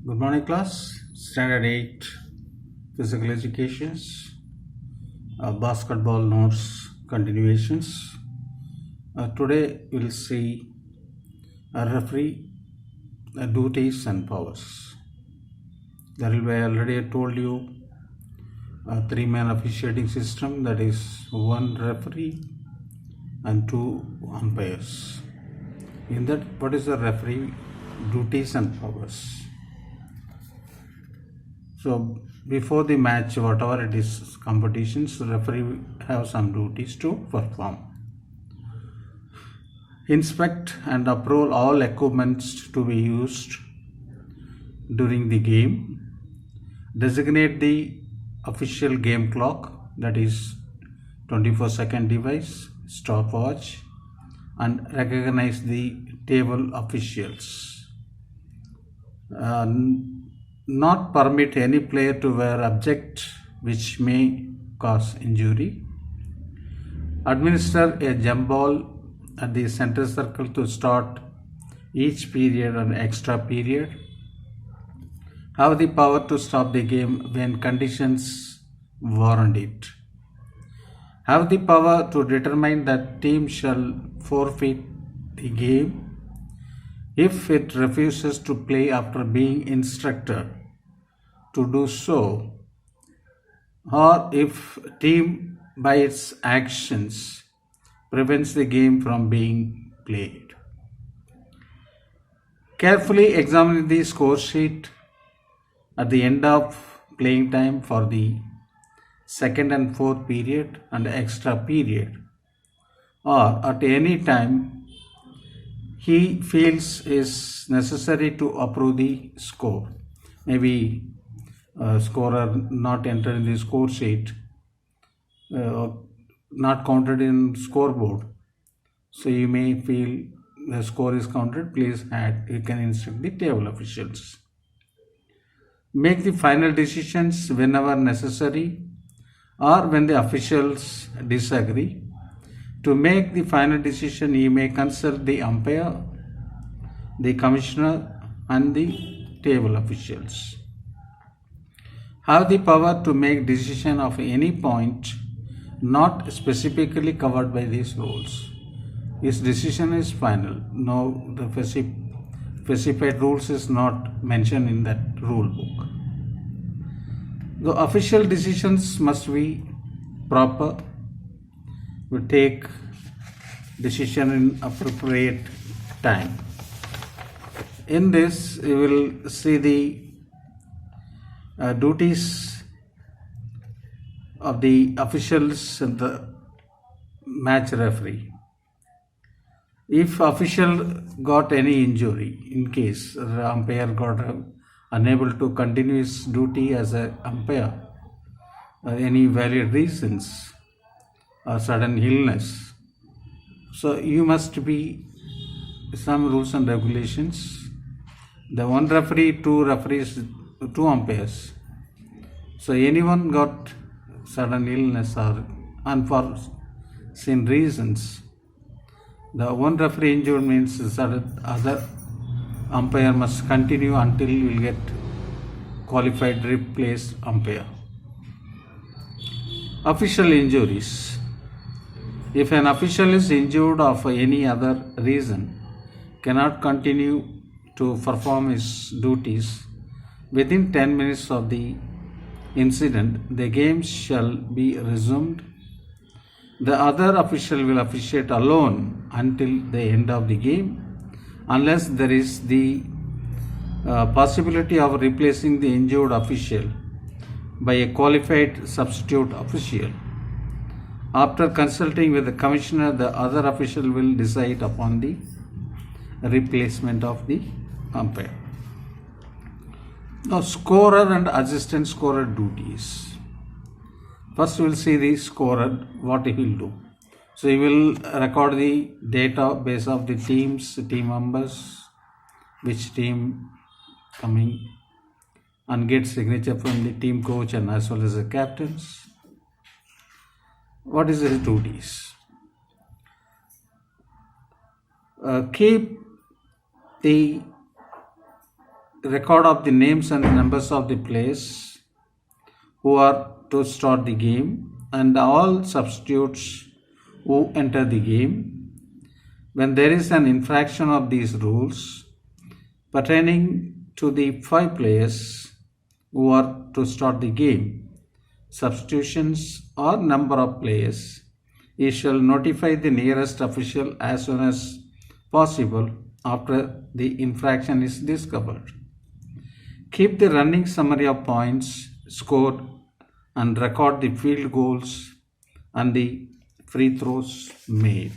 Good morning, class. Standard 8 Physical Educations, Basketball Notes Continuations. Today we'll see a referee duties and powers. There will be, I already told you, a three-man officiating system, that is one referee and two umpires. In that, what is the referee duties and powers? So before the match, whatever it is, competitions, the referee have some duties to perform. Inspect and approve all equipments to be used during the game. Designate the official game clock, that is 24-second device, stopwatch, and recognize the table officials. Not permit any player to wear object which may cause injury. Administer a jump ball at the center circle to start each period and extra period. Have the power to stop the game when conditions warrant it. Have the power to determine that team shall forfeit the game if it refuses to play after being instructed to do so, or if team by its actions prevents the game from being played. Carefully examine the score sheet at the end of playing time for the second and fourth period and extra period, or at any time he feels is necessary to approve the score. Maybe scorer not entered in the score sheet, not counted in scoreboard. So you may feel the score is counted, please add. You can instruct the table officials. Make the final decisions whenever necessary or when the officials disagree. To make the final decision, you may consult the umpire, the commissioner, and the table officials. Have the power to make decision of any point not specifically covered by these rules. His decision is final. No, the specified rules is not mentioned in that rule book. The official decisions must be proper. We take decision in appropriate time. In this, you will see the duties of the officials and the match referee. If official got any injury, in case the umpire got unable to continue his duty as an umpire, any valid reasons or sudden illness, so you must be some rules and regulations. The one referee, two referees, two umpires. So anyone got sudden illness or unforeseen reasons, the one referee injured means the other umpire must continue until you will get qualified replaced umpire. Official injuries. If an official is injured of any other reason, cannot continue to perform his duties within 10 minutes of the incident, the game shall be resumed. The other official will officiate alone until the end of the game, unless there is the possibility of replacing the injured official by a qualified substitute official. After consulting with the commissioner, the other official will decide upon the replacement of the umpire. Now, scorer and assistant scorer duties. First, we will see the scorer, what he will do. So, he will record the database of the teams, team members, which team coming, and get signature from the team coach and as well as the captains. What is his duties? Keep the record of the names and numbers of the players who are to start the game and all substitutes who enter the game. When there is an infraction of these rules pertaining to the 5 players who are to start the game, substitutions or number of players, he shall notify the nearest official as soon as possible after the infraction is discovered. Keep the running summary of points scored and record the field goals and the free throws made.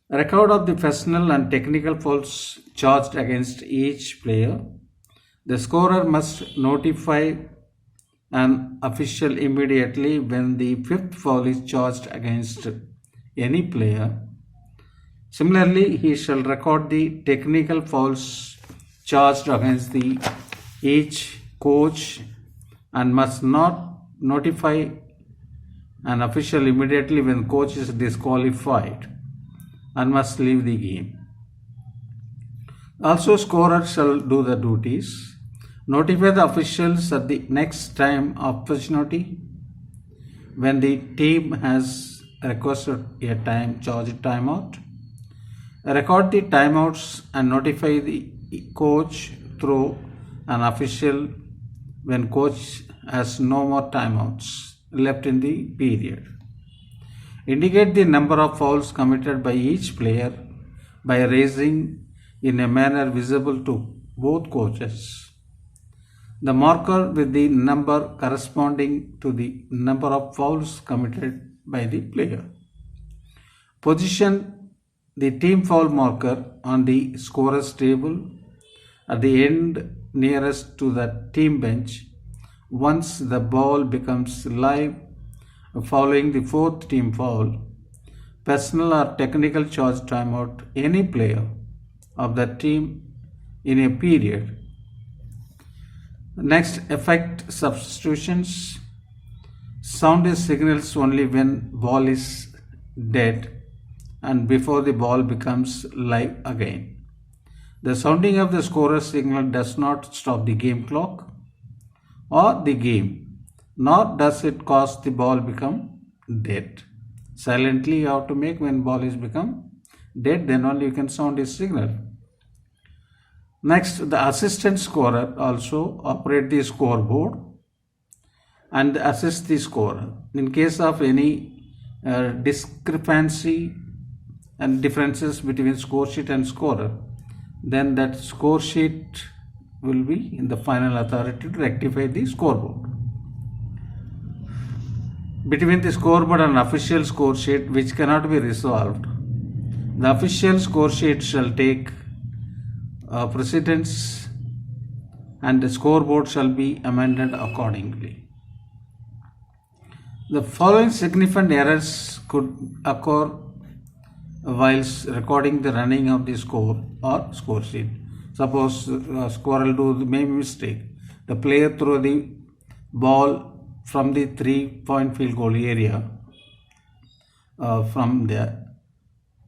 Record of the personal and technical fouls charged against each player. The scorer must notify an official immediately when the 5th foul is charged against any player. Similarly, he shall record the technical fouls charged against each coach and must not notify an official immediately when coach is disqualified and must leave the game. Also, scorer shall do the duties. Notify the officials at the next time opportunity when the team has requested a charged timeout. Record the timeouts and notify the coach through an official when coach has no more timeouts left in the period. Indicate the number of fouls committed by each player by raising in a manner visible to both coaches the marker with the number corresponding to the number of fouls committed by the player. Position the team foul marker on the scorer's table at the end nearest to the team bench once the ball becomes live following the 4th team foul, personal or technical charge timeout any player of the team in a period. Next, effect substitutions. Sound is signals only when ball is dead and before the ball becomes live again. The sounding of the scorer's signal does not stop the game clock or the game, nor does it cause the ball become dead. Silently you have to make when ball is become dead, then only you can sound his signal. Next, the assistant scorer also operate the scoreboard and assist the scorer. In case of any discrepancy and differences between score sheet and scorer, then that score sheet will be in the final authority to rectify the scoreboard. Between the scoreboard and official score sheet which cannot be resolved, the official score sheet shall take precedence and the scoreboard shall be amended accordingly. The following significant errors could occur whilst recording the running of the score or score sheet. Suppose scorer will do the main mistake. The player throw the ball from the 3-point field goal area from there,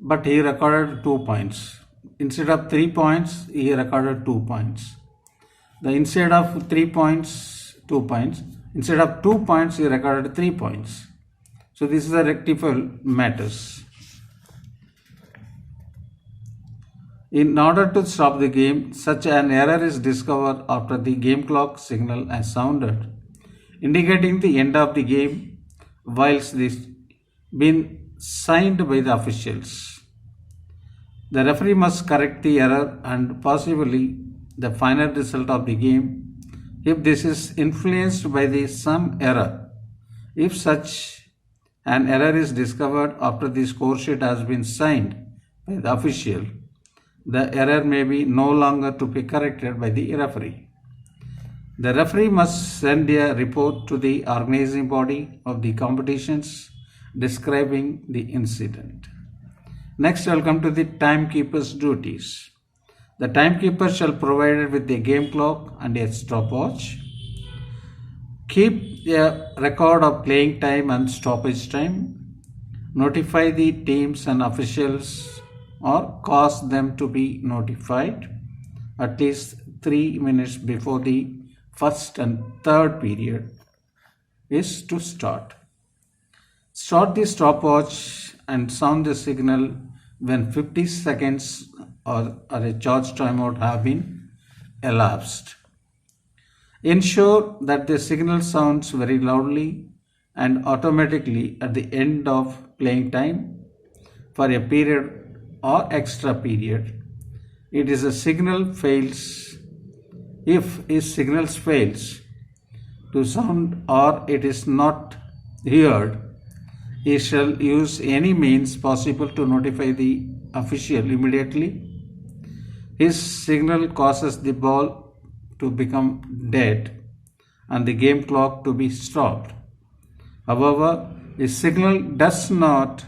but he recorded 2 points. Instead of 3 points, he recorded 2 points. Instead of 3 points, 2 points. Instead of 2 points, he recorded 3 points. So this is a rectifiable matters. In order to stop the game, such an error is discovered after the game clock signal has sounded, indicating the end of the game whilst this been signed by the officials. The referee must correct the error and possibly the final result of the game if this is influenced by some error. If such an error is discovered after the score sheet has been signed by the official, the error may be no longer to be corrected by the referee. The referee must send a report to the organizing body of the competitions describing the incident. Next, I will come to the timekeeper's duties. The timekeeper shall be provided with a game clock and a stopwatch. Keep a record of playing time and stoppage time. Notify the teams and officials or cause them to be notified at least 3 minutes before the first and third period is to start. Start the stopwatch and sound the signal when 50 seconds or a charge timeout have been elapsed. Ensure that the signal sounds very loudly and automatically at the end of playing time for a period or extra period. It is a signal fails if its signals fails to sound or it is not heard, he shall use any means possible to notify the official immediately. His signal causes the ball to become dead and the game clock to be stopped. However, his signal does not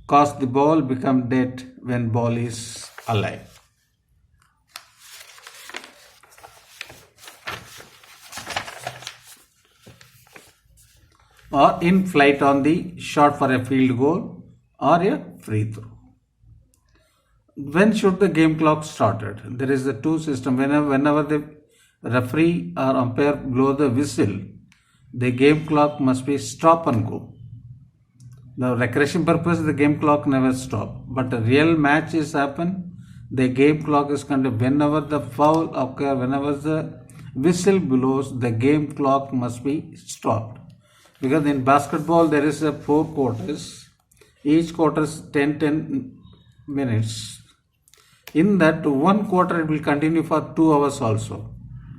cause the ball become dead when ball is alive. Or in flight on the shot for a field goal or a free throw. When should the game clock started? There is a two system. Whenever the referee or umpire blow the whistle, the game clock must be stop and go. The recreation purpose, the game clock never stop. But a real match is happen, the game clock is continued. Whenever the foul occur, whenever the whistle blows, the game clock must be stopped. Because in basketball there is a 4 quarters. Each quarter is 10 minutes. In that 1 quarter it will continue for 2 hours also.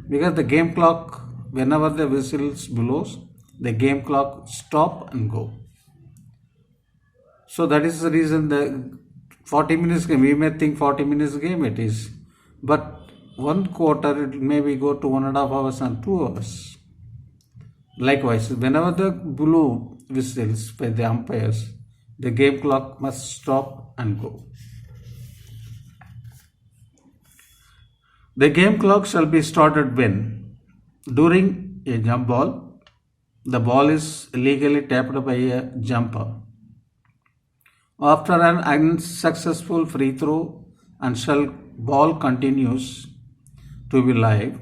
Because the game clock, whenever the whistles blows, the game clock stop and go. So that is the reason the 40 minutes game, we may think 40 minutes game it is. But 1 quarter it maybe go to 1.5 hours and 2 hours. Likewise, whenever the blue whistles by the umpires, the game clock must stop and go. The game clock shall be started when, during a jump ball, the ball is legally tapped by a jumper. After an unsuccessful free throw and shall ball continues to be live,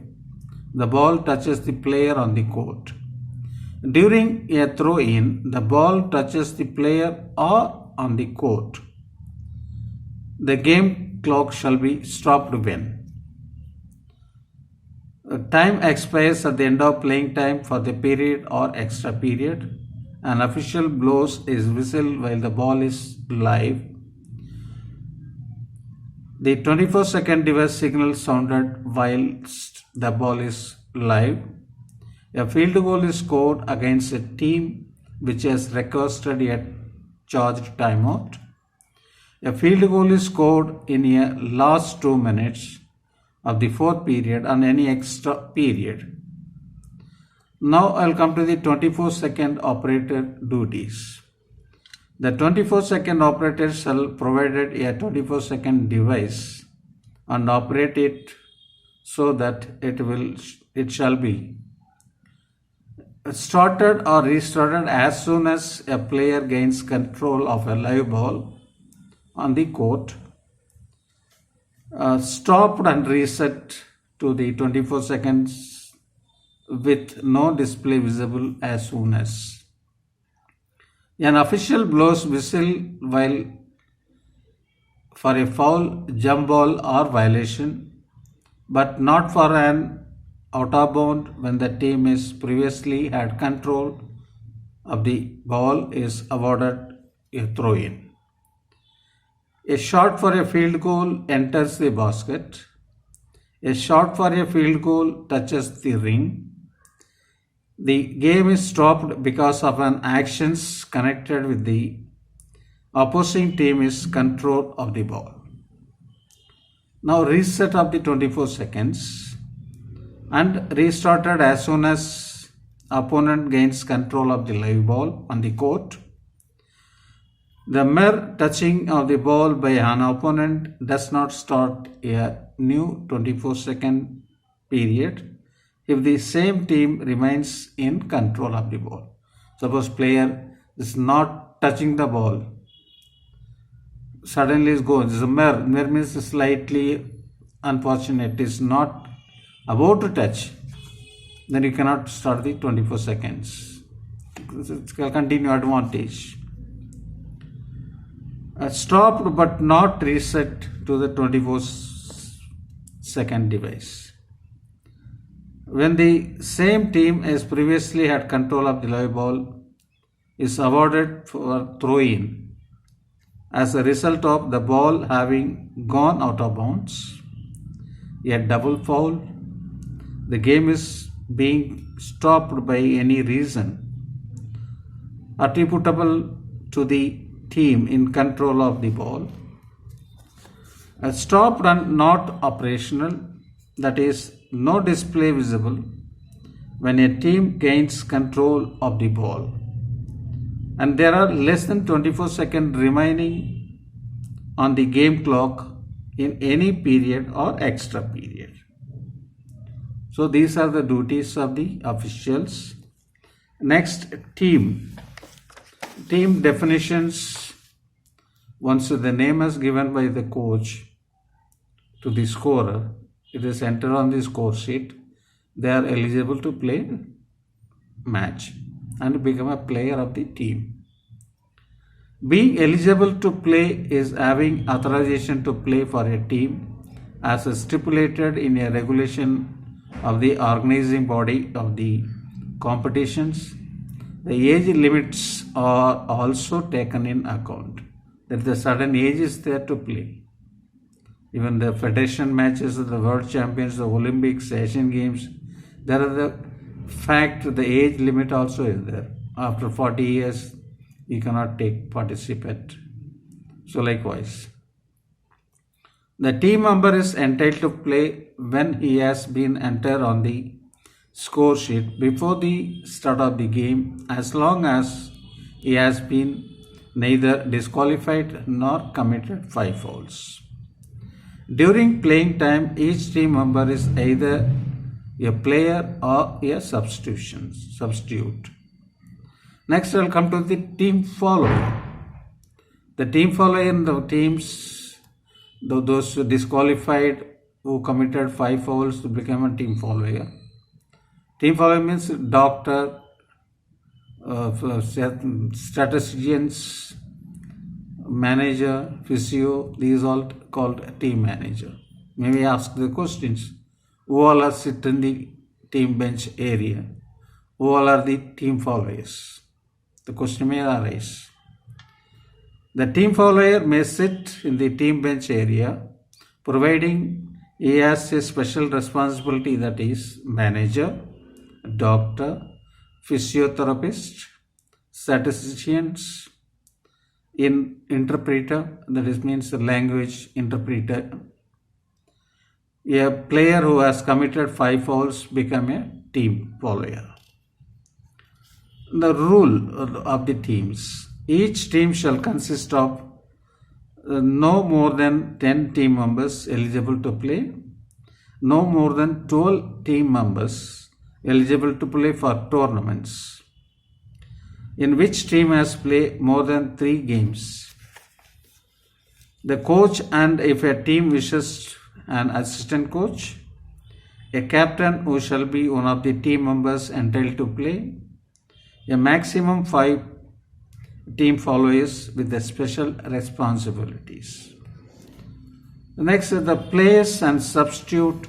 the ball touches the player on the court. During a throw-in, the ball touches the player or on the court. The game clock shall be stopped when time expires at the end of playing time for the period or extra period. An official blows his whistle while the ball is live. The 24-second device signal sounded whilst the ball is live. A field goal is scored against a team which has requested a charged timeout. A field goal is scored in a last 2 minutes of the fourth period and any extra period. Now I will come to the 24-second operator duties. The 24-second operator shall provide a 24-second device and operate it so that it shall be started or restarted as soon as a player gains control of a live ball on the court, stopped and reset to the 24 seconds with no display visible as soon as. An official blows whistle while for a foul, jump ball or violation, but not for an out of bound when the team is previously had control of the ball is awarded a throw-in. A shot for a field goal enters the basket. A shot for a field goal touches the ring. The game is stopped because of an actions connected with the opposing team is control of the ball. Now reset of the 24 seconds and restarted as soon as opponent gains control of the live ball on the court. The mere touching of the ball by an opponent does not start a new 24-second period if the same team remains in control of the ball. Suppose player is not touching the ball, suddenly is goes. Mere means slightly unfortunate, is not about to touch, then you cannot start the 24 seconds. It's a continue advantage. Stopped but not reset to the 24-second device. When the same team as previously had control of the live ball is awarded for throw-in as a result of the ball having gone out of bounds, a double foul, the game is being stopped by any reason attributable to the team in control of the ball. Stopped and not operational, that is, no display visible when a team gains control of the ball and there are less than 24 seconds remaining on the game clock in any period or extra period. So these are the duties of the officials. Next, team definitions. Once the name is given by the coach to the scorer, it is entered on the score sheet. They are eligible to play match and become a player of the team. Being eligible to play is having authorization to play for a team as stipulated in a regulation of the organizing body of the competitions. The age limits are also taken in account. That the certain age is there to play. Even the federation matches, the world champions, the Olympics, Asian Games, there are the fact the age limit also is there. After 40 years, you cannot participate. So likewise, the team member is entitled to play when he has been entered on the score sheet before the start of the game, as long as he has been neither disqualified nor committed 5 fouls. During playing time, each team member is either a player or a substitute. Next, I will come to the team follower. The team follower in the teams, those disqualified who committed 5 fouls to become a team follower. Team follower means doctor, statisticians, manager, physio, these all called team manager. Maybe ask the questions. Who all are sit in the team bench area? Who all are the team followers? The question may arise. The team follower may sit in the team bench area, providing he has a special responsibility, that is manager, doctor, physiotherapist, statisticians, interpreter, that is means the language interpreter. A player who has committed 5 fouls become a team follower. The rule of the teams. Each team shall consist of no more than 10 team members eligible to play, no more than 12 team members eligible to play for tournaments, in which team has played more than 3 games. The coach, and if a team wishes, an assistant coach, a captain who shall be one of the team members entitled to play, a maximum 5 team followers with the special responsibilities. Next is the players and substitute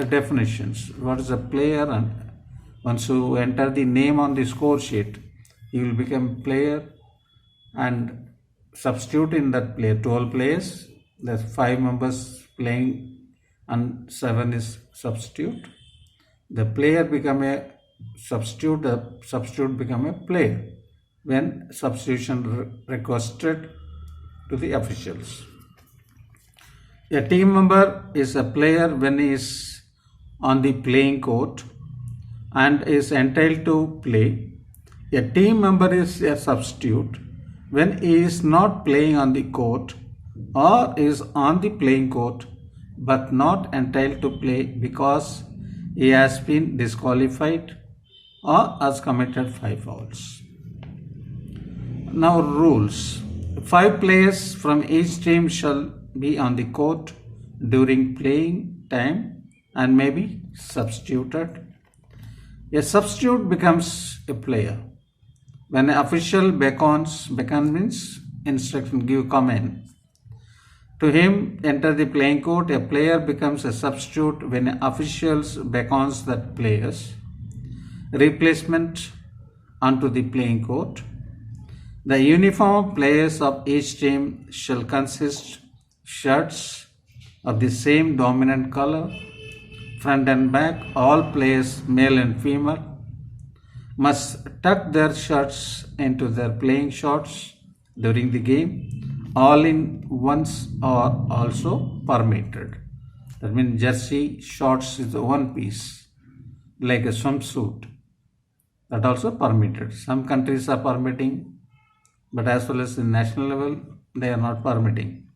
definitions. What is a player? And once you enter the name on the score sheet, you will become player and substitute in that player. 12 players, there's 5 members playing and 7 is substitute. The player become a substitute, the substitute become a player when substitution requested to the officials. A team member is a player when he is on the playing court and is entitled to play. A team member is a substitute when he is not playing on the court or is on the playing court but not entitled to play because he has been disqualified or has committed 5 fouls. Now rules. 5 players from each team shall be on the court during playing time and may be substituted. A substitute becomes a player. When an official beckons instruction, give command. To him, enter the playing court. A player becomes a substitute when officials beckons that players. Replacement onto the playing court. The uniform players of each team shall consist shirts of the same dominant color, front and back. All players, male and female, must tuck their shirts into their playing shorts during the game. All in ones are also permitted. That means jersey shorts is one piece, like a swimsuit. That also permitted. Some countries are permitting, but as well as in national level, they are not permitting.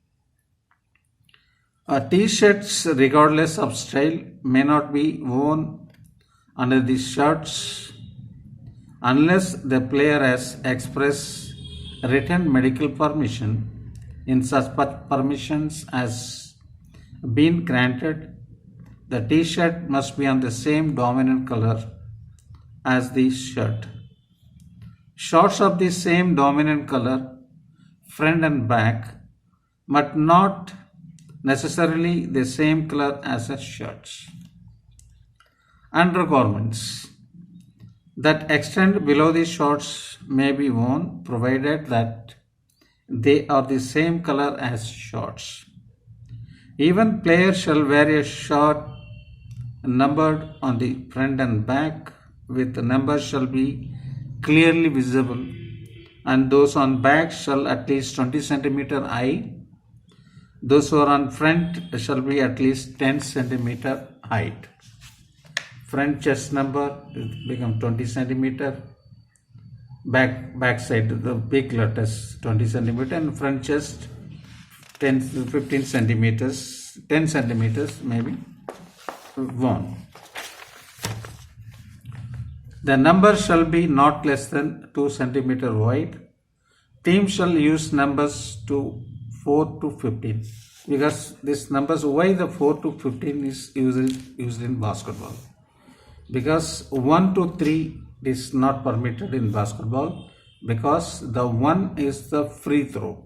T-shirts, regardless of style, may not be worn under the shirts unless the player has express written medical permission. In such permissions as been granted, the T-shirt must be on the same dominant color as the shirt. Shorts of the same dominant color, front and back, but not necessarily the same color as the shirts. Undergarments that extend below the shorts may be worn provided that they are the same color as shorts. Even players shall wear a shirt numbered on the front and back, with the numbers shall be clearly visible, and those on back shall at least 20 centimeter high. Those who are on front shall be at least 10 centimeter height. Front chest number become 20 centimeter. Back side, the big letters 20 centimeter, and front chest 10 to 15 centimeters, 10 centimeters maybe worn. The number shall be not less than 2 centimeter wide. Team shall use numbers to 4 to 15, because this numbers, why the 4 to 15 is used in basketball, because 1 to 3 is not permitted in basketball, because the 1 is the free throw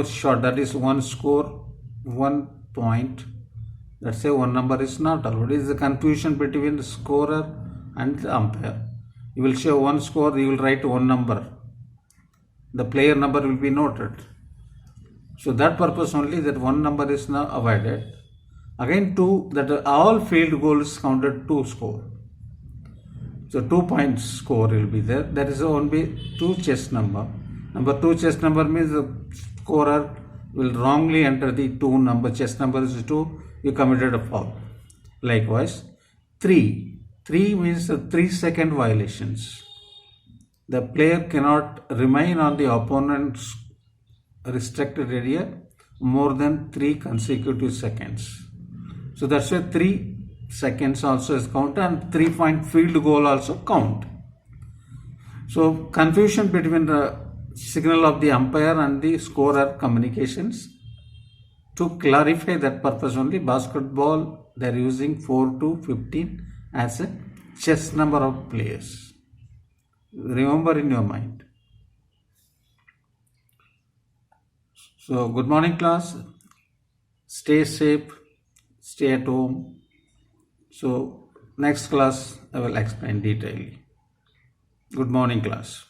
shot, that is one score, 1 point. Let's say one number is not allowed. It is the confusion between the scorer and the umpire. You will show one score, you will write one number, the player number will be noted. So that purpose only, that one number is now avoided. Again 2, that all field goals counted 2 score. So 2 points score will be there. There is only 2 chess number. Number 2 chess number means the scorer will wrongly enter the 2 number. Chess number is 2. You committed a foul. Likewise, 3 means the 3-second violations. The player cannot remain on the opponent's restricted area more than 3 consecutive seconds. So that's why 3 seconds also is counted, and 3-point field goal also count. So confusion between the signal of the umpire and the scorer communications. To clarify that purpose only, basketball they are using 4 to 15 as a chess number of players. Remember in your mind. So good morning class. Stay safe. Stay at home. So next class I will explain detailedly. Good morning class.